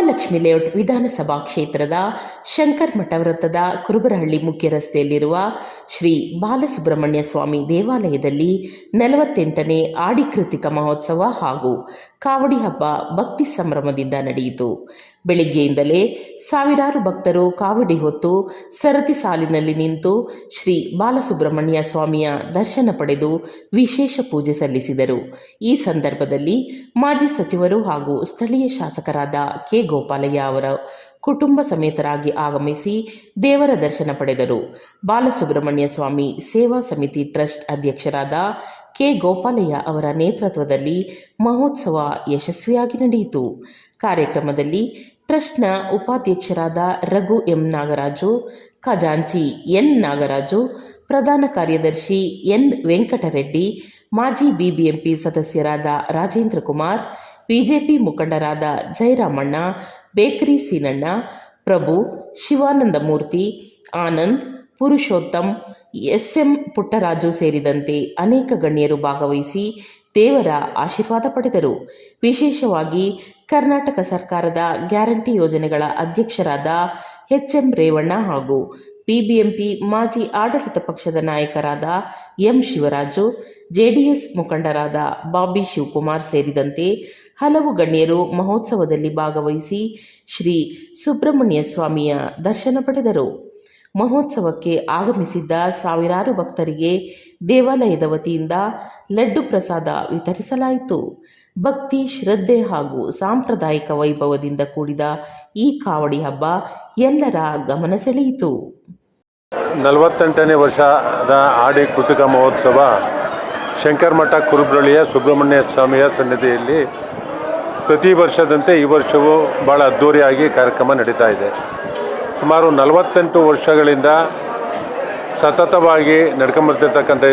Mahalakshmi layout ವಿಧಾನಸಭಾ ಕ್ಷೇತ್ರದ ಶಂಕರಮಠ ವೃತ್ತದ ಕುರುಬರಹಳ್ಳಿ ಮುಖ್ಯ ರಸ್ತೆಯಲ್ಲಿರುವ ಶ್ರೀ ಬಾಲಸುಬ್ರಹ್ಮಣ್ಯ ಸ್ವಾಮಿ ದೇವಾಲಯದಲ್ಲಿ 48ನೇ ಆಡಿ ಕೃತಿಕ ಮಹೋತ್ಸವ ಹಾಗೂ ಕಾವಡಿ ಹಬ್ಬ ಭಕ್ತಿ ಸಂಭ್ರಮದಿಂದ ನಡೆಯಿತು. ಬೆಳಿಗ್ಗೆಯಿಂದಲೇ ಸಾವಿರಾರು ಭಕ್ತರು ಕಾವಡಿ ಹೊತ್ತು ಸರತಿ ಸಾಲಿನಲ್ಲಿ ನಿಂತು ಶ್ರೀ ಬಾಲಸುಬ್ರಹ್ಮಣ್ಯ ಸ್ವಾಮಿಯ ದರ್ಶನ ಪಡೆದು ವಿಶೇಷ ಪೂಜೆ ಸಲ್ಲಿಸಿದರು. ಈ ಸಂದರ್ಭದಲ್ಲಿ ಮಾಜಿ ಸಚಿವರು ಹಾಗೂ ಸ್ಥಳೀಯ ಶಾಸಕರಾದ ಕೆ. ಗೋಪಾಲಯ್ಯ ಅವರ ಕುಟುಂಬ ಸಮೇತರಾಗಿ ಆಗಮಿಸಿ ದೇವರ ದರ್ಶನ ಪಡೆದರು. ಬಾಲಸುಬ್ರಹ್ಮಣ್ಯ ಸ್ವಾಮಿ ಸೇವಾ ಸಮಿತಿ ಟ್ರಸ್ಟ್ ಅಧ್ಯಕ್ಷರಾದ ಕೆ. ಗೋಪಾಲಯ್ಯ ಅವರ ನೇತೃತ್ವದಲ್ಲಿ ಮಹೋತ್ಸವ ಯಶಸ್ವಿಯಾಗಿ ನಡೆಯಿತು. ಕಾರ್ಯಕ್ರಮದಲ್ಲಿ ಟ್ರಸ್ಟ್ನ ಉಪಾಧ್ಯಕ್ಷರಾದ ರಘು ಎಂ. ನಾಗರಾಜು, ಖಜಾಂಚಿ ಎನ್. ನಾಗರಾಜು, ಪ್ರಧಾನ ಕಾರ್ಯದರ್ಶಿ ಎನ್. ವೆಂಕಟರೆಡ್ಡಿ, ಮಾಜಿ ಬಿಬಿಎಂಪಿ ಸದಸ್ಯರಾದ ರಾಜೇಂದ್ರ ಕುಮಾರ್, ಬಿಜೆಪಿ ಮುಖಂಡರಾದ ಜಯರಾಮಣ್ಣ, ಬೇಕರಿ ಸೀನಣ್ಣ, ಪ್ರಭು, ಶಿವಾನಂದ ಮೂರ್ತಿ, ಆನಂದ್, ಪುರುಷೋತ್ತಮ್, ಎಸ್.ಎಂ. ಪುಟ್ಟರಾಜು ಸೇರಿದಂತೆ ಅನೇಕ ಗಣ್ಯರು ಭಾಗವಹಿಸಿ ದೇವರ ಆಶೀರ್ವಾದ ಪಡೆದರು. ವಿಶೇಷವಾಗಿ ಕರ್ನಾಟಕ ಸರ್ಕಾರದ ಗ್ಯಾರಂಟಿ ಯೋಜನೆಗಳ ಅಧ್ಯಕ್ಷರಾದ ಎಚ್.ಎಂ. ರೇವಣ್ಣ ಹಾಗೂ ಬಿಬಿಎಂಪಿ ಮಾಜಿ ಆಡಳಿತ ಪಕ್ಷದ ನಾಯಕರಾದ ಎಂ. ಶಿವರಾಜು, ಜೆಡಿಎಸ್ ಮುಖಂಡರಾದ ಬಾಬಿ ಶಿವಕುಮಾರ್ ಸೇರಿದಂತೆ ಹಲವು ಗಣ್ಯರು ಮಹೋತ್ಸವದಲ್ಲಿ ಭಾಗವಹಿಸಿ ಶ್ರೀ ಸುಬ್ರಹ್ಮಣ್ಯ ಸ್ವಾಮಿಯ ದರ್ಶನ ಪಡೆದರು. ಮಹೋತ್ಸವಕ್ಕೆ ಆಗಮಿಸಿದ್ದ ಸಾವಿರಾರು ಭಕ್ತರಿಗೆ ದೇವಾಲಯದ ವತಿಯಿಂದ ಲಡ್ಡು ಪ್ರಸಾದ ವಿತರಿಸಲಾಯಿತು. ಭಕ್ತಿ, ಶ್ರದ್ಧೆ ಹಾಗೂ ಸಾಂಪ್ರದಾಯಿಕ ವೈಭವದಿಂದ ಕೂಡಿದ ಈ ಕಾವಡಿ ಹಬ್ಬ ಎಲ್ಲರ ಗಮನ ಸೆಳೆಯಿತು. 48ನೇ ವರ್ಷದ ಆಡಿ ಕೃತಿಕ ಮಹೋತ್ಸವ ಶಂಕರಮಠ ಕುರುಬರಹಳ್ಳಿಯ ಸುಬ್ರಹ್ಮಣ್ಯ ಸ್ವಾಮಿಯ ಸನ್ನಿಧಿಯಲ್ಲಿ ಪ್ರತಿ ವರ್ಷದಂತೆ ಈ ವರ್ಷವೂ ಭಾಳ ಅದ್ಧೂರಿಯಾಗಿ ಕಾರ್ಯಕ್ರಮ ನಡೀತಾ ಇದೆ. ಸುಮಾರು 48 ವರ್ಷಗಳಿಂದ ಸತತವಾಗಿ ನಡ್ಕೊಂಬರ್ತಿರ್ತಕ್ಕಂಥ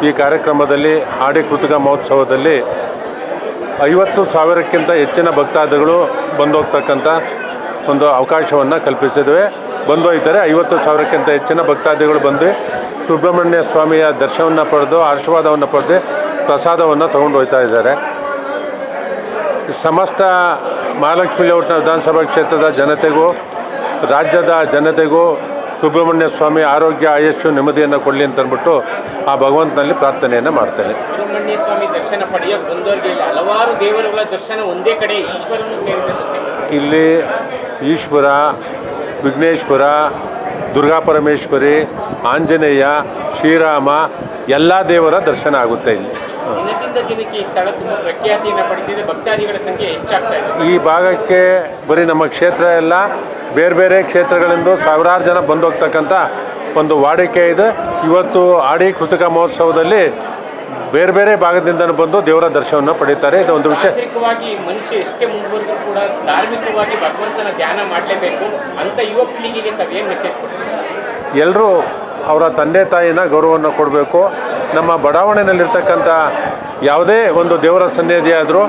ಈ ಕಾರ್ಯಕ್ರಮದಲ್ಲಿ ಆಡಿ ಕೃತಿಕ ಮಹೋತ್ಸವದಲ್ಲಿ 50,000ಕ್ಕಿಂತ ಹೆಚ್ಚಿನ ಭಕ್ತಾದಿಗಳು ಬಂದೋಗ್ತಕ್ಕಂಥ ಒಂದು ಅವಕಾಶವನ್ನು ಕಲ್ಪಿಸಿದ್ದೇವೆ. ಬಂದೊಯ್ತಾರೆ. 50,000ಕ್ಕಿಂತ ಹೆಚ್ಚಿನ ಭಕ್ತಾದಿಗಳು ಬಂದು ಸುಬ್ರಹ್ಮಣ್ಯ ಸ್ವಾಮಿಯ ದರ್ಶನವನ್ನು ಪಡೆದು ಆಶೀರ್ವಾದವನ್ನು ಪಡೆದು ಪ್ರಸಾದವನ್ನು ತಗೊಂಡು ಹೋಗ್ತಾ ಇದ್ದಾರೆ. ಸಮಸ್ತ ಮಹಾಲಕ್ಷ್ಮಿ ಲೇಔಟ್ನ ವಿಧಾನಸಭಾ ಕ್ಷೇತ್ರದ ಜನತೆಗೂ ರಾಜ್ಯದ ಜನತೆಗೂ ಸುಬ್ರಹ್ಮಣ್ಯ ಸ್ವಾಮಿ ಆರೋಗ್ಯ, ಆಯಸ್ಸು, ನೆಮ್ಮದಿಯನ್ನು ಕೊಡಲಿ ಅಂತ ಅಂದ್ಬಿಟ್ಟು ಆ ಭಗವಂತನಲ್ಲಿ ಪ್ರಾರ್ಥನೆಯನ್ನು ಮಾಡ್ತೇನೆ. ಸುಬ್ರಹ್ಮಣ್ಯ ಸ್ವಾಮಿ ದರ್ಶನ ಪಡೆಯೋಕ್ಕೆ ಬಂದವರಿಗೆ ಹಲವಾರು ದೇವರುಗಳ ದರ್ಶನ ಒಂದೇ ಕಡೆ ಈಶ್ವರನು ಸೇರಿದಂತೆ ಇಲ್ಲಿ ಈಶ್ವರ, ವಿಘ್ನೇಶ್ವರ, ದುರ್ಗಾ ಪರಮೇಶ್ವರಿ, ಆಂಜನೇಯ, ಶ್ರೀರಾಮ ಎಲ್ಲ ದೇವರ ದರ್ಶನ ಆಗುತ್ತೆ. ಇಲ್ಲಿ ದಿನದಿಂದ ದಿನಕ್ಕೆ ಈ ಸ್ಥಳ ತುಂಬ ಪ್ರಖ್ಯಾತಿಯನ್ನು ಪಡೆದಿದೆ. ಭಕ್ತಾದಿಗಳ ಸಂಖ್ಯೆ ಹೆಚ್ಚಾಗ್ತಾ ಇದೆ. ಈ ಭಾಗಕ್ಕೆ ಬರೀ ನಮ್ಮ ಕ್ಷೇತ್ರ ಎಲ್ಲ ಬೇರೆ ಬೇರೆ ಕ್ಷೇತ್ರಗಳಿಂದ ಸಾವಿರಾರು ಜನ ಬಂದೋಗ್ತಕ್ಕಂಥ ಒಂದು ವಾಡಿಕೆ ಇದೆ. ಇವತ್ತು ಆಡಿ ಕೃತಿಕ ಮಹೋತ್ಸವದಲ್ಲಿ ಬೇರೆ ಬೇರೆ ಭಾಗದಿಂದ ಬಂದು ದೇವರ ದರ್ಶನವನ್ನು ಪಡೀತಾರೆ. ಇದು ಒಂದು ವಿಷಯ. ತಾಂತ್ರಿಕವಾಗಿ ಮನುಷ್ಯ ಎಷ್ಟೇ ಮುಂದುವರೆದರೂ ಕೂಡ ಧಾರ್ಮಿಕವಾಗಿ ಭಗವಂತನ ಧ್ಯಾನ ಮಾಡಲೇಬೇಕು ಅಂತ ಯುವ ಪೀಳಿಗೆಗೆ ತಾವೇನು ಮೆಸೇಜ್ ಕೊಡ್ತೀವಿ? ಎಲ್ಲರೂ ಅವರ ತಂದೆ ತಾಯಿನ ಗೌರವವನ್ನು ಕೊಡಬೇಕು. ನಮ್ಮ ಬಡಾವಣೆಯಲ್ಲಿರ್ತಕ್ಕಂಥ ಯಾವುದೇ ಒಂದು ದೇವರ ಸನ್ನಿಧಿ ಆದರೂ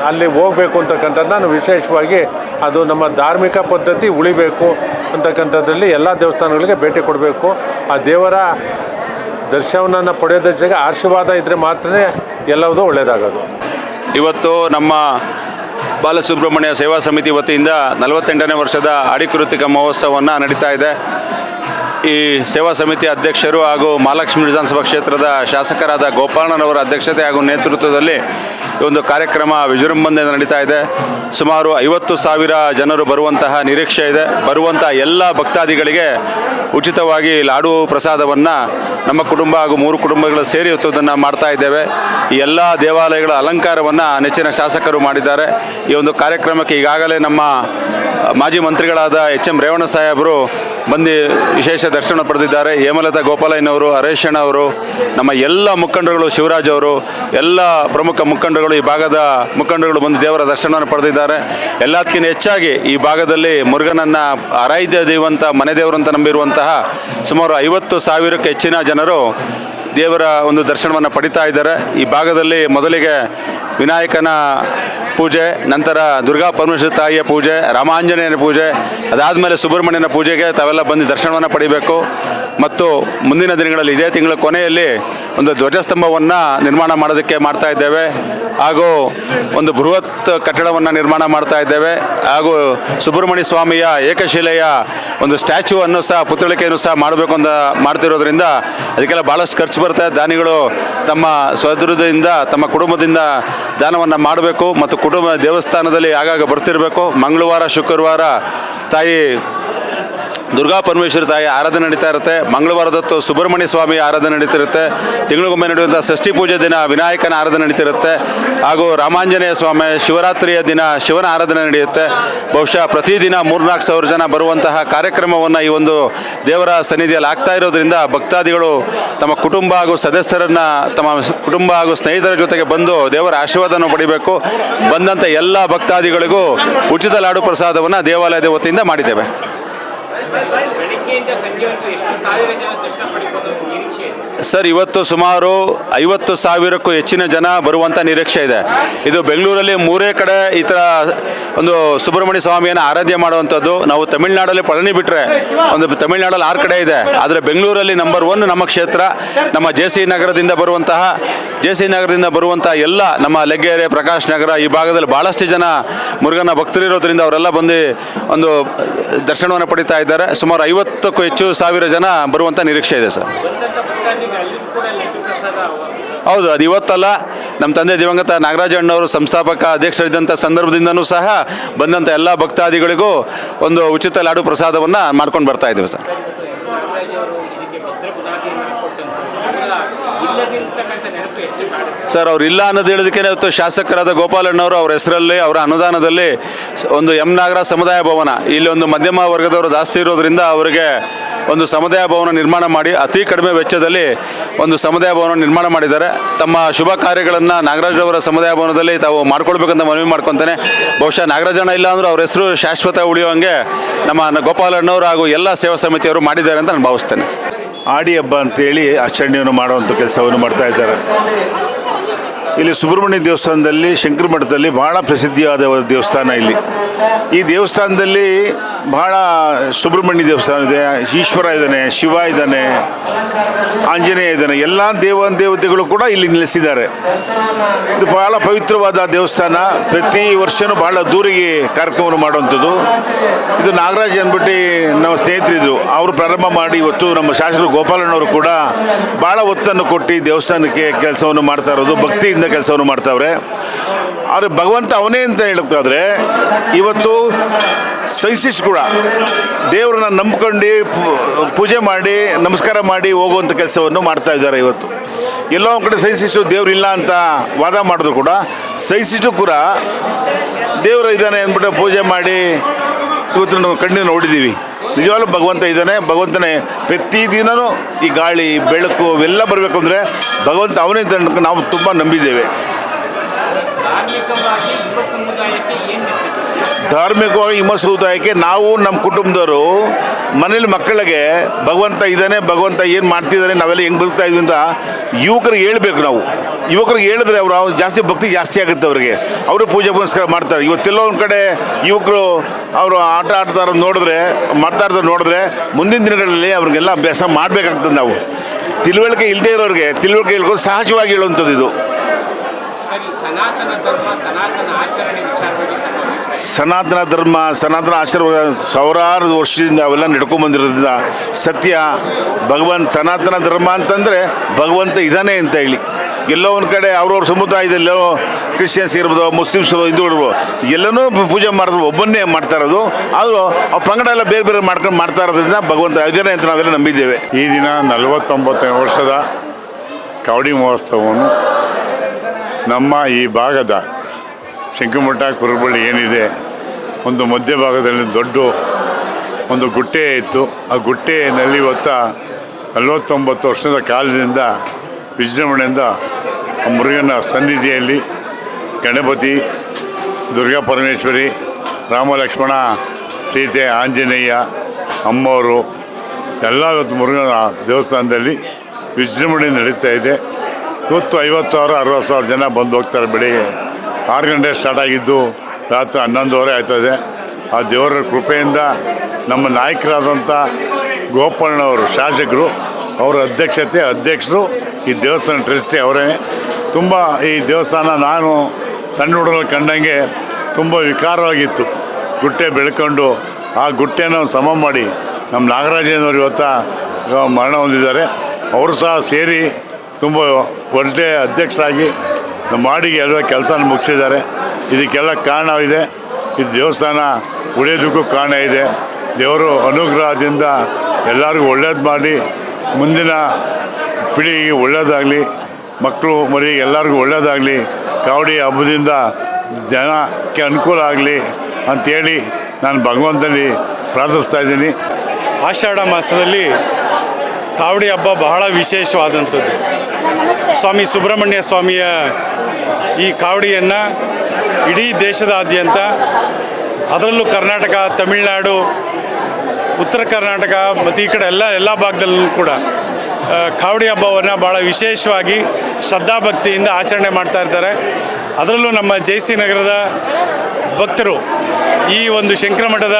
ಅಲ್ಲಿ ಹೋಗಬೇಕು ಅಂತಕ್ಕಂಥದ್ದು ನಾನು ವಿಶೇಷವಾಗಿ ಅದು ನಮ್ಮ ಧಾರ್ಮಿಕ ಪದ್ಧತಿ ಉಳಿಬೇಕು ಅಂತಕ್ಕಂಥದ್ರಲ್ಲಿ ಎಲ್ಲ ದೇವಸ್ಥಾನಗಳಿಗೆ ಭೇಟಿ ಕೊಡಬೇಕು. ಆ ದೇವರ ದರ್ಶನವನ್ನು ಪಡೆಯೋದ್ರ ಜೊತೆಗೆ ಆಶೀರ್ವಾದ ಇದ್ದರೆ ಮಾತ್ರ ಎಲ್ಲವೂ ಒಳ್ಳೆಯದಾಗೋದು. ಇವತ್ತು ನಮ್ಮ ಬಾಲಸುಬ್ರಹ್ಮಣ್ಯ ಸೇವಾ ಸಮಿತಿ ವತಿಯಿಂದ 48ನೇ ವರ್ಷದ ಆಡಿ ಕೃತಿಕ ಮಹೋತ್ಸವವನ್ನು ನಡೀತಾ ಇದೆ. ಈ ಸೇವಾ ಸಮಿತಿ ಅಧ್ಯಕ್ಷರು ಹಾಗೂ ಮಹಾಲಕ್ಷ್ಮಿ ವಿಧಾನಸಭಾ ಕ್ಷೇತ್ರದ ಶಾಸಕರಾದ ಗೋಪಾಲಣ್ಣನವರ ಅಧ್ಯಕ್ಷತೆ ಹಾಗೂ ನೇತೃತ್ವದಲ್ಲಿ ಈ ಒಂದು ಕಾರ್ಯಕ್ರಮ ವಿಜೃಂಭಣೆಯಿಂದ ನಡೀತಾ ಇದೆ. ಸುಮಾರು 50,000 ಜನರು ಬರುವಂತಹ ನಿರೀಕ್ಷೆ ಇದೆ. ಬರುವಂಥ ಎಲ್ಲ ಭಕ್ತಾದಿಗಳಿಗೆ ಉಚಿತವಾಗಿ ಲಾಡು ಪ್ರಸಾದವನ್ನು ನಮ್ಮ ಕುಟುಂಬ ಹಾಗೂ 3 ಕುಟುಂಬಗಳು ಸೇರಿ ಹೊತ್ತದನ್ನು ಮಾಡ್ತಾ ಇದ್ದೇವೆ. ಈ ಎಲ್ಲ ದೇವಾಲಯಗಳ ಅಲಂಕಾರವನ್ನು ನೆಚ್ಚಿನ ಶಾಸಕರು ಮಾಡಿದ್ದಾರೆ. ಈ ಒಂದು ಕಾರ್ಯಕ್ರಮಕ್ಕೆ ಈಗಾಗಲೇ ನಮ್ಮ ಮಾಜಿ ಮಂತ್ರಿಗಳಾದ ಎಚ್.ಎಂ. ರೇವಣ್ಣ ಸಾಹೇಬರು ಬಂದು ವಿಶೇಷ ದರ್ಶನ ಪಡೆದಿದ್ದಾರೆ. ಹೇಮಲತಾ ಗೋಪಾಲಯ್ಯನವರು, ಹರೇಶಣ್ಣ ಅವರು, ನಮ್ಮ ಎಲ್ಲ ಮುಖಂಡರುಗಳು, ಶಿವರಾಜ್ ಅವರು, ಎಲ್ಲ ಪ್ರಮುಖ ಮುಖಂಡರುಗಳು, ಈ ಭಾಗದ ಮುಖಂಡರುಗಳು ಬಂದು ದೇವರ ದರ್ಶನವನ್ನು ಪಡೆದಿದ್ದಾರೆ. ಎಲ್ಲದಕ್ಕಿಂತ ಹೆಚ್ಚಾಗಿ ಈ ಭಾಗದಲ್ಲಿ ಮುರುಗನನ್ನು ಆರಾಧ್ಯ ದೇವಂತ ಮನೆ ದೇವರಂತ ನಂಬಿರುವಂತಹ ಸುಮಾರು 50,000ಕ್ಕೆ ಹೆಚ್ಚಿನ ಜನರು ದೇವರ ಒಂದು ದರ್ಶನವನ್ನು ಪಡಿತಾ ಇದ್ದಾರೆ. ಈ ಭಾಗದಲ್ಲಿ ಮೊದಲಿಗೆ ವಿನಾಯಕನ ಪೂಜೆ, ನಂತರ ದುರ್ಗಾ ಪರಮೇಶ್ವರಿ ತಾಯಿಯ ಪೂಜೆ, ರಾಮಾಂಜನೇಯನ ಪೂಜೆ, ಅದಾದಮೇಲೆ ಸುಬ್ರಹ್ಮಣ್ಯನ ಪೂಜೆಗೆ ತಾವೆಲ್ಲ ಬಂದು ದರ್ಶನವನ್ನು ಪಡಿಬೇಕು. ಮತ್ತು ಮುಂದಿನ ದಿನಗಳಲ್ಲಿ ಇದೇ ತಿಂಗಳ ಕೊನೆಯಲ್ಲಿ ಒಂದು ಧ್ವಜಸ್ತಂಭವನ್ನು ನಿರ್ಮಾಣ ಮಾಡೋದಕ್ಕೆ ಮಾಡ್ತಾ ಇದ್ದೇವೆ. ಹಾಗೂ ಒಂದು ಬೃಹತ್ ಕಟ್ಟಡವನ್ನು ನಿರ್ಮಾಣ ಮಾಡ್ತಾ ಇದ್ದೇವೆ. ಹಾಗೂ ಸುಬ್ರಹ್ಮಣ್ಯ ಸ್ವಾಮಿಯ ಏಕಶಿಲೆಯ ಒಂದು ಸ್ಟ್ಯಾಚ್ಯೂವನ್ನು ಸಹ, ಪುತ್ಥಳಿಕೆಯನ್ನು ಸಹ ಮಾಡಬೇಕು ಅಂತ ಮಾಡ್ತಿರೋದ್ರಿಂದ ಅದಕ್ಕೆಲ್ಲ ಭಾಳಷ್ಟು ಖರ್ಚು ಬರುತ್ತೆ. ದಾನಿಗಳು ತಮ್ಮ ಸ್ವದುರ್ಗದಿಂದ, ತಮ್ಮ ಕುಟುಂಬದಿಂದ ದಾನವನ್ನು ಮಾಡಬೇಕು. ಮತ್ತು ಕುಟುಂಬ ದೇವಸ್ಥಾನದಲ್ಲಿ ಆಗಾಗ ಬರ್ತಿರಬೇಕು. ಮಂಗಳವಾರ, ಶುಕ್ರವಾರ ತಾಯಿ ದುರ್ಗಾ ಪರಮೇಶ್ವರಿ ತಾಯಿ ಆರಾಧನೆ ನಡೀತಾ ಇರುತ್ತೆ. ಮಂಗಳವಾರದತ್ತು ಸುಬ್ರಹ್ಮಣ್ಯ ಸ್ವಾಮಿ ಆರಾಧನೆ ನಡೀತಿರುತ್ತೆ. ತಿಂಗಳಿಗೊಮ್ಮೆ ನಡೆಯುವಂಥ ಷಷ್ಠಿ ಪೂಜೆ ದಿನ ವಿನಾಯಕನ ಆರಾಧನೆ ನಡೀತಿರುತ್ತೆ. ಹಾಗೂ ರಾಮಾಂಜನೇಯ ಸ್ವಾಮಿ ಶಿವರಾತ್ರಿಯ ದಿನ ಶಿವನ ಆರಾಧನೆ ನಡೆಯುತ್ತೆ. ಬಹುಶಃ ಪ್ರತಿದಿನ 3-4 ಸಾವಿರ ಜನ ಬರುವಂತಹ ಕಾರ್ಯಕ್ರಮವನ್ನು ಈ ಒಂದು ದೇವರ ಸನ್ನಿಧಿಯಲ್ಲಿ ಆಗ್ತಾ ಇರೋದ್ರಿಂದ ಭಕ್ತಾದಿಗಳು ತಮ್ಮ ಕುಟುಂಬ ಹಾಗೂ ಸದಸ್ಯರನ್ನು, ತಮ್ಮ ಕುಟುಂಬ ಹಾಗೂ ಸ್ನೇಹಿತರ ಜೊತೆಗೆ ಬಂದು ದೇವರ ಆಶೀರ್ವಾದವನ್ನು ಪಡಿಬೇಕು. ಬಂದಂಥ ಎಲ್ಲ ಭಕ್ತಾದಿಗಳಿಗೂ ಉಚಿತ ಲಾಡು ಪ್ರಸಾದವನ್ನು ದೇವಾಲಯದ ವತಿಯಿಂದ ಮಾಡಿದ್ದೇವೆ. ಬೆಳಗ್ಗೆಯಿಂದ ಸಂಜೆವರೆಗೂ ಎಷ್ಟು ಸಾವಿರ ಜನ ದರ್ಶನ ಪಡೆಯುವುದು ನಿರೀಕ್ಷೆ ಇದೆ? ಸರ್, ಇವತ್ತು ಸುಮಾರು 50,000ಕ್ಕೂ ಹೆಚ್ಚಿನ ಜನ ಬರುವಂಥ ನಿರೀಕ್ಷೆ ಇದೆ. ಇದು ಬೆಂಗಳೂರಲ್ಲಿ 3 ಕಡೆ ಈ ಥರ ಒಂದು ಸುಬ್ರಹ್ಮಣ್ಯ ಸ್ವಾಮಿಯನ್ನು ಆರಾಧ್ಯ ಮಾಡುವಂಥದ್ದು. ನಾವು ತಮಿಳುನಾಡಲ್ಲಿ ಪಳನಿ ಬಿಟ್ಟರೆ ಒಂದು ತಮಿಳುನಾಡಲ್ಲಿ 6 ಕಡೆ ಇದೆ. ಆದರೆ ಬೆಂಗಳೂರಲ್ಲಿ ನಂಬರ್ 1 ನಮ್ಮ ಕ್ಷೇತ್ರ. ನಮ್ಮ ಜೆ ಸಿ ನಗರದಿಂದ ಬರುವಂತಹ ಎಲ್ಲ ನಮ್ಮ ಲೆಗ್ಗೆರೆ, ಪ್ರಕಾಶ್ ನಗರ ಈ ಭಾಗದಲ್ಲಿ ಭಾಳಷ್ಟು ಜನ ಮುರುಗನ ಭಕ್ತರಿರೋದ್ರಿಂದ ಅವರೆಲ್ಲ ಬಂದು ಒಂದು ದರ್ಶನವನ್ನು ಪಡಿತಾ ಇದ್ದಾರೆ. ಸುಮಾರು 50ಕ್ಕೂ ಹೆಚ್ಚು ಸಾವಿರ ಜನ ಬರುವಂಥ ನಿರೀಕ್ಷೆ ಇದೆ ಸರ್. ಹೌದು, ಅದು ಇವತ್ತಲ್ಲ. ನಮ್ಮ ತಂದೆ ದಿವಂಗತ ನಾಗರಾಜ ಅಣ್ಣವರು ಸಂಸ್ಥಾಪಕ ಅಧ್ಯಕ್ಷರಿದ್ದಂಥ ಸಂದರ್ಭದಿಂದನೂ ಸಹ ಬಂದಂಥ ಎಲ್ಲ ಭಕ್ತಾದಿಗಳಿಗೂ ಒಂದು ಉಚಿತ ಲಾಡು ಪ್ರಸಾದವನ್ನು ಮಾಡ್ಕೊಂಡು ಬರ್ತಾ ಇದ್ದೀವಿ ಸರ್. ಸರ್, ಅವ್ರು ಇಲ್ಲ ಅನ್ನೋದು ಹೇಳೋದಕ್ಕೆ ಇವತ್ತು ಶಾಸಕರಾದ ಗೋಪಾಲಣ್ಣವರು ಅವರ ಹೆಸರಲ್ಲಿ, ಅವರ ಅನುದಾನದಲ್ಲಿ ಒಂದು ಎಂ ನಾಗರಾಜ್ ಸಮುದಾಯ ಭವನ, ಇಲ್ಲಿ ಒಂದು ಮಧ್ಯಮ ವರ್ಗದವರು ಜಾಸ್ತಿ ಇರೋದ್ರಿಂದ ಅವರಿಗೆ ಒಂದು ಸಮುದಾಯ ಭವನ ನಿರ್ಮಾಣ ಮಾಡಿ ಅತಿ ಕಡಿಮೆ ವೆಚ್ಚದಲ್ಲಿ ಒಂದು ಸಮುದಾಯ ಭವನ ನಿರ್ಮಾಣ ಮಾಡಿದ್ದಾರೆ. ತಮ್ಮ ಶುಭ ಕಾರ್ಯಗಳನ್ನು ನಾಗರಾಜರವರ ಸಮುದಾಯ ಭವನದಲ್ಲಿ ತಾವು ಮಾಡ್ಕೊಳ್ಬೇಕಂತ ಮನವಿ ಮಾಡ್ಕೊತಾನೆ. ಬಹುಶಃ ನಾಗರಾಜಣ್ಣ ಇಲ್ಲ ಅಂದರೂ ಅವ್ರ ಹೆಸರು ಶಾಶ್ವತ ಉಳಿಯುವಂಗೆ ನಮ್ಮ ಗೋಪಾಲಣ್ಣವರು ಹಾಗೂ ಎಲ್ಲ ಸೇವಾ ಸಮಿತಿಯವರು ಮಾಡಿದ್ದಾರೆ ಅಂತ ನಾನು ಭಾವಿಸ್ತೇನೆ. ಆಡಿ ಹಬ್ಬ ಅಂತೇಳಿ ಆಚರಣೆಯನ್ನು ಮಾಡುವಂಥ ಕೆಲಸವನ್ನು ಮಾಡ್ತಾ ಇದ್ದಾರೆ. ಇಲ್ಲಿ ಸುಬ್ರಹ್ಮಣ್ಯ ದೇವಸ್ಥಾನದಲ್ಲಿ, ಶಂಕರ ಮಠದಲ್ಲಿ ಭಾಳ ಪ್ರಸಿದ್ಧಿಯಾದ ದೇವಸ್ಥಾನ. ಇಲ್ಲಿ ಈ ದೇವಸ್ಥಾನದಲ್ಲಿ ಭಾಳ ಸುಬ್ರಹ್ಮಣ್ಯ ದೇವಸ್ಥಾನ ಇದೆ, ಈಶ್ವರ ಇದ್ದಾನೆ, ಶಿವ ಇದ್ದಾನೆ, ಆಂಜನೇಯ ಇದ್ದಾನೆ, ಎಲ್ಲ ದೇವತೆಗಳು ಕೂಡ ಇಲ್ಲಿ ನೆಲೆಸಿದ್ದಾರೆ. ಇದು ಭಾಳ ಪವಿತ್ರವಾದ ದೇವಸ್ಥಾನ. ಪ್ರತಿ ವರ್ಷವೂ ಭಾಳ ಅದ್ದೂರಿಗೆ ಕಾರ್ಯಕ್ರಮವನ್ನು ಮಾಡುವಂಥದ್ದು. ಇದು ನಾಗರಾಜ್ ಅಂದ್ಬಿಟ್ಟು ನಮ್ಮ ಸ್ನೇಹಿತರಿದ್ರು, ಅವರು ಪ್ರಾರಂಭ ಮಾಡಿ ಇವತ್ತು ನಮ್ಮ ಶಾಸಕರು ಗೋಪಾಲಣ್ಣವರು ಕೂಡ ಭಾಳ ಒತ್ತನ್ನು ಕೊಟ್ಟು ದೇವಸ್ಥಾನಕ್ಕೆ ಕೆಲಸವನ್ನು ಮಾಡ್ತಾ ಇರೋದು, ಭಕ್ತಿಯಿಂದ ಕೆಲಸವನ್ನು ಮಾಡ್ತಾವ್ರೆ. ಆದರೆ ಭಗವಂತ ಅವನೇ ಅಂತ ಹೇಳ್ಬೇಕಾದ್ರೆ ಇವತ್ತು ಸೈನ್ಸಿಸ್ಟ್ ಕೂಡ ದೇವರನ್ನ ನಂಬ್ಕೊಂಡು ಪೂಜೆ ಮಾಡಿ ನಮಸ್ಕಾರ ಮಾಡಿ ಹೋಗುವಂಥ ಕೆಲಸವನ್ನು ಮಾಡ್ತಾ ಇದ್ದಾರೆ. ಇವತ್ತು ಎಲ್ಲೋ ಒಂದು ಕಡೆ ಸೈನ್ಸಿಸ್ಟು ದೇವರಿಲ್ಲ ಅಂತ ವಾದ ಮಾಡಿದ್ರು ಕೂಡ ಸೈನ್ಸಿಸ್ಟು ಕೂಡ ದೇವರು ಇದ್ದಾನೆ ಅಂದ್ಬಿಟ್ಟು ಪೂಜೆ ಮಾಡಿ ಇವತ್ತು ನಾವು ಕಣ್ಣಿನ ನೋಡಿದ್ದೀವಿ. ನಿಜವಾಗ್ಲೂ ಭಗವಂತ ಇದ್ದಾನೆ. ಭಗವಂತನೇ ಪ್ರತಿದಿನವೂ ಈ ಗಾಳಿ ಬೆಳಕು ಇವೆಲ್ಲ ಬರಬೇಕು ಅಂದರೆ ಭಗವಂತ ಅವನೇ ಅಂತ ನಾವು ತುಂಬ ನಂಬಿದ್ದೇವೆ. ಧಾರ್ಮಿಕವಾಗಿ ಯುವ ಸಮುದಾಯಕ್ಕೆ ನಾವು ನಮ್ಮ ಕುಟುಂಬದವರು ಮನೇಲಿ ಮಕ್ಕಳಿಗೆ ಭಗವಂತ ಇದ್ದಾನೆ, ಭಗವಂತ ಏನು ಮಾಡ್ತಿದ್ದಾನೆ, ನಾವೆಲ್ಲ ಹೆಂಗೆ ಬದುಕ್ತಾ ಇದ್ವಿ ಅಂತ ಯುವಕರಿಗೆ ಹೇಳ್ಬೇಕು. ನಾವು ಯುವಕರಿಗೆ ಹೇಳಿದ್ರೆ ಅವರು ಜಾಸ್ತಿ ಭಕ್ತಿ ಜಾಸ್ತಿ ಆಗುತ್ತೆ ಅವರಿಗೆ. ಅವರು ಪೂಜೆ ಪುನಸ್ಕಾರ ಮಾಡ್ತಾರೆ. ಇವತ್ತೆಲ್ಲೋ ಒಂದು ಕಡೆ ಯುವಕರು ಅವರು ಆಟ ಆಡ್ತಾರೋ ಮಾಡ್ತಾ ಇರ್ತಾರೆ ನೋಡಿದ್ರೆ ಮುಂದಿನ ದಿನಗಳಲ್ಲಿ ಅವ್ರಿಗೆಲ್ಲ ಅಭ್ಯಾಸ ಮಾಡಬೇಕಾಗ್ತದೆ. ನಾವು ತಿಳುವಳಿಕೆ ಇಲ್ಲದೆ ಇರೋರಿಗೆ ತಿಳುವಳಿಕೆ ಹೇಳ್ಕೊಂಡು ಸಹಜವಾಗಿ ಹೇಳುವಂಥದ್ದು ಇದು. ಸನಾತನ ಧರ್ಮ, ಸನಾತನ ಆಚಾರ ಸಾವಿರಾರು ವರ್ಷದಿಂದ ಅವೆಲ್ಲ ನಡ್ಕೊಂಡ್ಬಂದಿರೋದ್ರಿಂದ ಸತ್ಯ ಸನಾತನ ಧರ್ಮ ಅಂತಂದರೆ ಭಗವಂತ ಇದ್ದಾನೆ ಅಂತ ಹೇಳಿ ಎಲ್ಲೋ ಒಂದು ಕಡೆ ಅವ್ರವ್ರ ಸಮುದಾಯದಲ್ಲೋ ಕ್ರಿಶ್ಚಿಯನ್ಸ್ ಇರ್ಬೋದು, ಮುಸ್ಲಿಮ್ಸ್ ಇರ್ಬೋದು, ಹಿಂದೂಗಳು ಎಲ್ಲನೂ ಪೂಜೆ ಮಾಡಿದ್ರು, ಒಬ್ಬನ್ನೇ ಮಾಡ್ತಾ ಇರೋದು. ಆದರೂ ಆ ಪಂಗಡ ಎಲ್ಲ ಬೇರೆ ಬೇರೆ ಮಾಡ್ತಾ ಇರೋದ್ರಿಂದ ಭಗವಂತ ಇದ್ದಾನೆ ಅಂತ ನಾವೆಲ್ಲ ನಂಬಿದ್ದೇವೆ. ಈ ದಿನ 49ನೇ ವರ್ಷದ ಕಾವಡಿ ಮಹೋತ್ಸವವನ್ನು ನಮ್ಮ ಈ ಭಾಗದ ಶಂಕರಮಠ ಕುರುಬಳ್ಳಿ ಏನಿದೆ, ಒಂದು ಮಧ್ಯಭಾಗದಲ್ಲಿ ದೊಡ್ಡ ಒಂದು ಗುಟ್ಟೆ ಇತ್ತು. ಆ ಗುಟ್ಟೆಯಲ್ಲಿ ಇವತ್ತು 49 ವರ್ಷದ ಕಾಲದಿಂದ ವಿಜೃಂಭಣೆಯಿಂದ ಮುರುಗನ ಸನ್ನಿಧಿಯಲ್ಲಿ ಗಣಪತಿ, ದುರ್ಗಾ ಪರಮೇಶ್ವರಿ, ರಾಮ ಲಕ್ಷ್ಮಣ, ಸೀತೆ, ಆಂಜನೇಯ, ಅಮ್ಮವರು ಎಲ್ಲ ಇವತ್ತು ಮುರುಗನ ದೇವಸ್ಥಾನದಲ್ಲಿ ವಿಜೃಂಭಣೆ ನಡೀತಾ ಇದೆ. ಇವತ್ತು 50,000 60,000 ಜನ ಬಂದು ಹೋಗ್ತಾರೆ ಬೆಳಿಗ್ಗೆ 6 ಗಂಟೆ ಸ್ಟಾರ್ಟ್ ಆಗಿದ್ದು ರಾತ್ರಿ 11:30 ಆಯ್ತದೆ. ಆ ದೇವರ ಕೃಪೆಯಿಂದ ನಮ್ಮ ನಾಯಕರಾದಂಥ ಗೋಪಣ್ಣವರು ಶಾಸಕರು, ಅವರ ಅಧ್ಯಕ್ಷರು, ಈ ದೇವಸ್ಥಾನ ಟ್ರಸ್ಟಿ ಅವರೇ. ತುಂಬ ಈ ದೇವಸ್ಥಾನ ನಾನು ಸಣ್ಣ ಹುಡುಗರಲ್ಲಿ ಕಂಡಂಗೆ ತುಂಬ ವಿಕಾರವಾಗಿತ್ತು. ಗುಟ್ಟೆ ಬೆಳ್ಕೊಂಡು ಆ ಗುಟ್ಟೆನ ಸಮ ಮಾಡಿ ನಮ್ಮ ನಾಗರಾಜನವರು ಇವತ್ತು ಮರಣ ಹೊಂದಿದ್ದಾರೆ. ಅವರು ಸಹ ಸೇರಿ ತುಂಬ ಒಳ್ಳೆಯ ಅಧ್ಯಕ್ಷರಾಗಿ ನಮ್ಮ ಮಾಡಿಗೆ ಎಲ್ಲ ಕೆಲಸನ ಮುಗಿಸಿದ್ದಾರೆ. ಇದಕ್ಕೆಲ್ಲ ಕಾರಣವಿದೆ. ಇದು ದೇವಸ್ಥಾನ ಉಳಿಯೋದಕ್ಕೂ ಕಾರಣ ಇದೆ. ದೇವರು ಅನುಗ್ರಹದಿಂದ ಎಲ್ಲರಿಗೂ ಒಳ್ಳೇದು ಮಾಡಿ ಮುಂದಿನ ಪೀಳಿಗೆಗೆ ಒಳ್ಳೆಯದಾಗಲಿ, ಮಕ್ಕಳು ಮರಿ ಎಲ್ಲರಿಗೂ ಒಳ್ಳೆಯದಾಗಲಿ, ಕಾವಡಿ ಹಬ್ಬದಿಂದ ಜನಕ್ಕೆ ಅನುಕೂಲ ಆಗಲಿ ಅಂಥೇಳಿ ನಾನು ಭಗವಂತನಲ್ಲಿ ಪ್ರಾರ್ಥಿಸ್ತಾ ಇದ್ದೀನಿ. ಆಷಾಢ ಮಾಸದಲ್ಲಿ ಕಾವಡಿ ಹಬ್ಬ ಬಹಳ ವಿಶೇಷವಾದಂಥದ್ದು. ಸ್ವಾಮಿ ಸುಬ್ರಹ್ಮಣ್ಯ ಸ್ವಾಮಿಯ ಈ ಕಾವಡಿಯನ್ನು ಇಡೀ ದೇಶದಾದ್ಯಂತ, ಅದರಲ್ಲೂ ಕರ್ನಾಟಕ, ತಮಿಳುನಾಡು, ಉತ್ತರ ಕರ್ನಾಟಕ ಮತ್ತು ಈ ಕಡೆ ಎಲ್ಲ ಭಾಗದಲ್ಲೂ ಕೂಡ ಕಾವಡಿ ಹಬ್ಬವನ್ನು ಭಾಳ ವಿಶೇಷವಾಗಿ ಶ್ರದ್ಧಾಭಕ್ತಿಯಿಂದ ಆಚರಣೆ ಮಾಡ್ತಾ ಇರ್ತಾರೆ. ಅದರಲ್ಲೂ ನಮ್ಮ ಜೆ.ಸಿ. ನಗರದ ಭಕ್ತರು ಈ ಒಂದು ಶಂಕರಮಠದ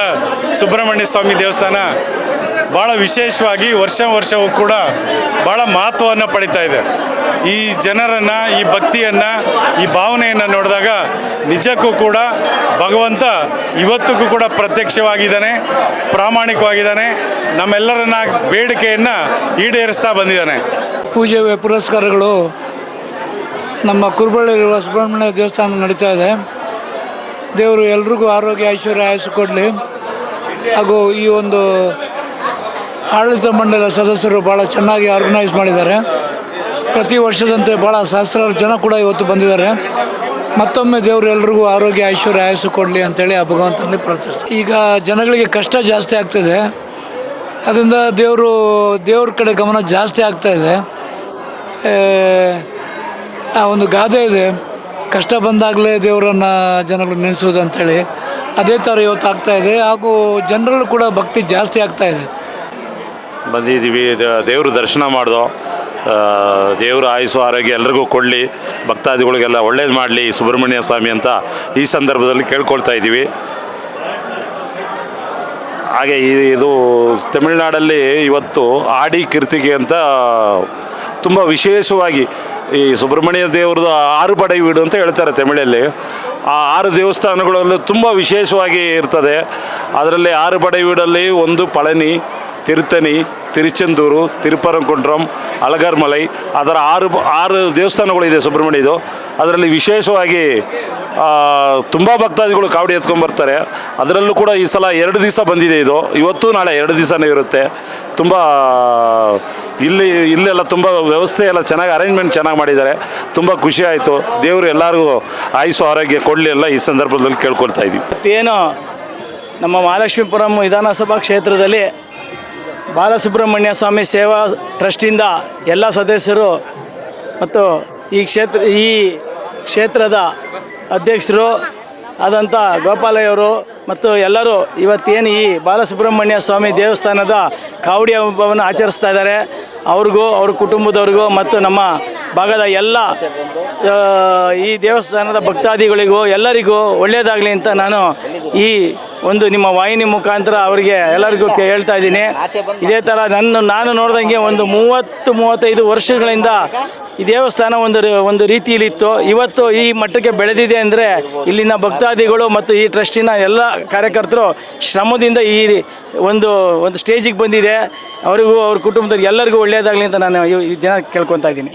ಸುಬ್ರಹ್ಮಣ್ಯ ಸ್ವಾಮಿ ದೇವಸ್ಥಾನ ಭಾಳ ವಿಶೇಷವಾಗಿ ವರ್ಷವೂ ಕೂಡ ಭಾಳ ಮಹತ್ವವನ್ನು ಪಡಿತಾ ಇದೆ. ಈ ಜನರನ್ನು, ಈ ಭಕ್ತಿಯನ್ನು, ಈ ಭಾವನೆಯನ್ನು ನೋಡಿದಾಗ ನಿಜಕ್ಕೂ ಕೂಡ ಭಗವಂತ ಇವತ್ತಿಗೂ ಕೂಡ ಪ್ರತ್ಯಕ್ಷವಾಗಿದ್ದಾನೆ, ಪ್ರಾಮಾಣಿಕವಾಗಿದ್ದಾನೆ, ನಮ್ಮೆಲ್ಲರನ್ನ ಬೇಡಿಕೆಯನ್ನು ಈಡೇರಿಸ್ತಾ ಬಂದಿದ್ದಾನೆ. ಪೂಜೆ ಪುರಸ್ಕಾರಗಳು ನಮ್ಮ ಕುರುಬಳ್ಳಿರುವ ಸುಬ್ರಹ್ಮಣ್ಯ ದೇವಸ್ಥಾನ ನಡೀತಾ ಇದೆ. ದೇವರು ಎಲ್ರಿಗೂ ಆರೋಗ್ಯ ಐಶ್ವರ್ಯ ಆಯಸ್ಸು ಕೊಡಲಿ. ಹಾಗೂ ಈ ಒಂದು ಆಡಳಿತ ಮಂಡಳಿ ಸದಸ್ಯರು ಭಾಳ ಚೆನ್ನಾಗಿ ಆರ್ಗನೈಸ್ ಮಾಡಿದ್ದಾರೆ. ಪ್ರತಿ ವರ್ಷದಂತೆ ಭಾಳ ಸಹಸ್ರಾರು ಜನ ಕೂಡ ಇವತ್ತು ಬಂದಿದ್ದಾರೆ. ಮತ್ತೊಮ್ಮೆ ದೇವರು ಎಲ್ರಿಗೂ ಆರೋಗ್ಯ ಐಶ್ವರ್ಯ ಆಯಸ್ಸು ಕೊಡಲಿ ಅಂತೇಳಿ ಆ ಭಗವಂತನಲ್ಲಿ ಪ್ರಾರ್ಥಿಸ್ತಾರೆ. ಈಗ ಜನಗಳಿಗೆ ಕಷ್ಟ ಜಾಸ್ತಿ ಆಗ್ತಾಯಿದೆ, ಅದರಿಂದ ದೇವ್ರ ಕಡೆ ಗಮನ ಜಾಸ್ತಿ ಆಗ್ತಾಯಿದೆ. ಆ ಒಂದು ಗಾದೆ ಇದೆ, ಕಷ್ಟ ಬಂದಾಗಲೇ ದೇವರನ್ನು ಜನಗಳು ನೆನೆಸೋದು ಅಂಥೇಳಿ. ಅದೇ ಥರ ಇವತ್ತು ಆಗ್ತಾಯಿದೆ. ಹಾಗೂ ಜನರಲ್ಲೂ ಕೂಡ ಭಕ್ತಿ ಜಾಸ್ತಿ ಆಗ್ತಾಯಿದೆ. ಬಂದಿದ್ದೀವಿ, ದೇವರು ದರ್ಶನ ಮಾಡ್ದೋ. ದೇವರು ಆಯುಸ್ಸು ಆರೋಗ್ಯ ಎಲ್ರಿಗೂ ಕೊಡಲಿ, ಭಕ್ತಾದಿಗಳಿಗೆಲ್ಲ ಒಳ್ಳೇದು ಮಾಡಲಿ ಸುಬ್ರಹ್ಮಣ್ಯ ಸ್ವಾಮಿ ಅಂತ ಈ ಸಂದರ್ಭದಲ್ಲಿ ಕೇಳ್ಕೊಳ್ತಾ ಇದ್ದೀವಿ. ಹಾಗೆ ಇದು ತಮಿಳುನಾಡಲ್ಲಿ ಇವತ್ತು ಆಡಿ ಕೀರ್ತಿಗೆ ಅಂತ ತುಂಬ ವಿಶೇಷವಾಗಿ ಈ ಸುಬ್ರಹ್ಮಣ್ಯ ದೇವ್ರದ್ದು 6 ಪಡೆ ವೀಡು ಅಂತ ಹೇಳ್ತಾರೆ ತಮಿಳಲ್ಲಿ. ಆ 6 ದೇವಸ್ಥಾನಗಳಲ್ಲೂ ತುಂಬ ವಿಶೇಷವಾಗಿ ಇರ್ತದೆ. ಅದರಲ್ಲಿ 6 ಪಡೆ ವೀಡಲ್ಲಿ ಒಂದು ಪಳನಿ, ತಿರುತ್ತನಿ, ತಿರುಚೆಂದೂರು, ತಿರುಪರಂಕುಂಡ್ರಂ, ಅಳಗರ್ಮಲೈ, ಅದರ 6 ದೇವಸ್ಥಾನಗಳಿದೆ ಸುಬ್ರಹ್ಮಣ್ಯದು. ಅದರಲ್ಲಿ ವಿಶೇಷವಾಗಿ ತುಂಬ ಭಕ್ತಾದಿಗಳು ಕಾವಡಿ ಎತ್ಕೊಂಡ್ಬರ್ತಾರೆ. ಅದರಲ್ಲೂ ಕೂಡ ಈ ಸಲ 2 ದಿವಸ ಬಂದಿದೆ. ಇದು ಇವತ್ತು ನಾಳೆ 2 ದಿವಸನೇ ಇರುತ್ತೆ. ತುಂಬ ಇಲ್ಲೆಲ್ಲ ತುಂಬ ವ್ಯವಸ್ಥೆ ಎಲ್ಲ ಚೆನ್ನಾಗಿ ಅರೇಂಜ್ಮೆಂಟ್ ಚೆನ್ನಾಗಿ ಮಾಡಿದ್ದಾರೆ. ತುಂಬ ಖುಷಿ ಆಯಿತು. ದೇವರು ಎಲ್ಲರಿಗೂ ಆಯುಸ್ಸು ಆರೋಗ್ಯ ಕೊಡಲಿ ಎಲ್ಲ ಈ ಸಂದರ್ಭದಲ್ಲಿ ಕೇಳ್ಕೊಳ್ತಾ ಇದ್ದೀವಿ. ಮತ್ತೇನು ನಮ್ಮ ಮಹಾಲಕ್ಷ್ಮೀಪುರಂ ವಿಧಾನಸಭಾ ಕ್ಷೇತ್ರದಲ್ಲಿ ಬಾಲಸುಬ್ರಹ್ಮಣ್ಯ ಸ್ವಾಮಿ ಸೇವಾ ಟ್ರಸ್ಟಿಂದ ಎಲ್ಲ ಸದಸ್ಯರು ಮತ್ತು ಈ ಕ್ಷೇತ್ರದ ಅಧ್ಯಕ್ಷರು ಆದಂಥ ಗೋಪಾಲಯ್ಯವರು ಮತ್ತು ಎಲ್ಲರೂ ಇವತ್ತೇನು ಈ ಬಾಲಸುಬ್ರಹ್ಮಣ್ಯ ಸ್ವಾಮಿ ದೇವಸ್ಥಾನದ ಕಾವಡಿ ಹಬ್ಬವನ್ನು ಆಚರಿಸ್ತಾ ಇದ್ದಾರೆ, ಅವ್ರಿಗೂ ಅವ್ರ ಕುಟುಂಬದವ್ರಿಗೂ ಮತ್ತು ನಮ್ಮ ಭಾಗದ ಎಲ್ಲ ಈ ದೇವಸ್ಥಾನದ ಭಕ್ತಾದಿಗಳಿಗೂ ಎಲ್ಲರಿಗೂ ಒಳ್ಳೆಯದಾಗಲಿ ಅಂತ ನಾನು ಈ ಒಂದು ನಿಮ್ಮ ವಾಹಿನಿ ಮುಖಾಂತರ ಅವರಿಗೆ ಎಲ್ಲರಿಗೂ ಹೇಳ್ತಾ ಇದ್ದೀನಿ. ಇದೇ ಥರ ನಾನು ನೋಡ್ದಂಗೆ ಒಂದು 30-35 ವರ್ಷಗಳಿಂದ ಈ ದೇವಸ್ಥಾನ ಒಂದು ರೀತಿಯಲ್ಲಿತ್ತು. ಇವತ್ತು ಈ ಮಟ್ಟಕ್ಕೆ ಬೆಳೆದಿದೆ ಅಂದರೆ ಇಲ್ಲಿನ ಭಕ್ತಾದಿಗಳು ಮತ್ತು ಈ ಟ್ರಸ್ಟಿನ ಎಲ್ಲ ಕಾರ್ಯಕರ್ತರು ಶ್ರಮದಿಂದ ಈ ಒಂದು ಸ್ಟೇಜಿಗೆ ಬಂದಿದೆ. ಅವರಿಗೂ ಅವ್ರ ಕುಟುಂಬದವ್ರಿಗೆ ಎಲ್ಲರಿಗೂ ಒಳ್ಳೆಯದಾಗಲಿ ಅಂತ ನಾನು ಈ ದಿನ ಕೇಳ್ಕೊತಾ ಇದ್ದೀನಿ.